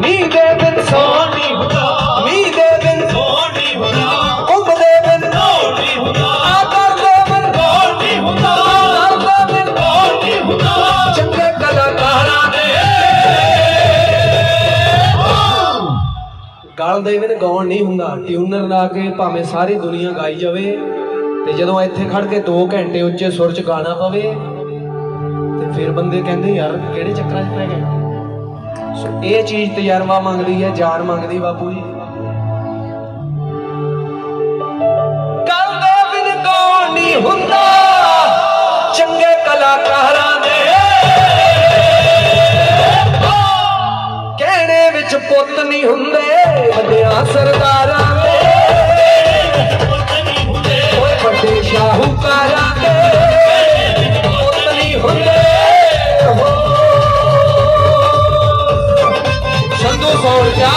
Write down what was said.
ਮੀਂਹ ਦੇ ਬਿਨ ਸੌਣ ਨਹੀਂ ਹੁੰਦਾ, ਮੀਂਹ ਦੇ ਬਿਨ ਸੌਣ ਨਹੀਂ ਹੁੰਦਾ, ਕੁੰਭ ਦੇ ਬਿਨ ਨੌਣ ਨਹੀਂ ਹੁੰਦਾ, ਆਦਰ ਦੇ ਬਿਨ ਗੌਰ ਨਹੀਂ ਹੁੰਦਾ, ਦਰ ਦੇ ਬਿਨ ਗੌਰ ਨਹੀਂ ਹੁੰਦਾ, ਚੰਗੇ ਕਲਾਕਾਰਾਂ ਦੇ ਗਲ ਦੇ ਬਿਨ ਗਾਉਣ ਨਹੀਂ ਹੁੰਦਾ। ਟਿਊਨਰ ਲਾ ਕੇ ਭਾਵੇਂ ਸਾਰੀ ਦੁਨੀਆ ਗਾਈ ਜਾਵੇ ਤੇ ਜਦੋਂ ਇੱਥੇ ਖੜ ਕੇ 2 ਘੰਟੇ ਉੱਚੇ ਸੁਰ 'ਚ ਗਾਣਾ ਪਵੇ ਤੇ ਫਿਰ ਬੰਦੇ ਕਹਿੰਦੇ ਯਾਰ ਕਿਹੜੇ ਚੱਕਰਾਂ 'ਚ ਪੈ ਗਏ। ਸੋ ਇਹ ਚੀਜ਼ ਤਜਰਬਾ ਮੰਗਦੀ ਹੈ, ਜਾਨ ਮੰਗਦੀ ਬਾਪੂ ਜੀ। ਗਲ ਦੇ ਬਿਨ ਗਾਉਣ ਨਹੀਂ ਹੁੰਦਾ, ਚੰਗੇ ਕਲਾਕਾਰਾਂ ਦੇ ਕਹਿਣੇ ਵਿੱਚ ਪੁੱਤ ਨਹੀਂ ਹੁੰਦੇ, ਵੱਡਿਆਂ ਸਰਦਾਰਾਂ ਦੇ ਓਏ ਵੱਡੇ ਸ਼ਾਹੂਕਾਰਾਂ ਦੇ ਪੁੱਤ ਨਹੀਂ ਹੁੰਦੇ। ਸੰਧੂ ਸੌਣ ਜਾ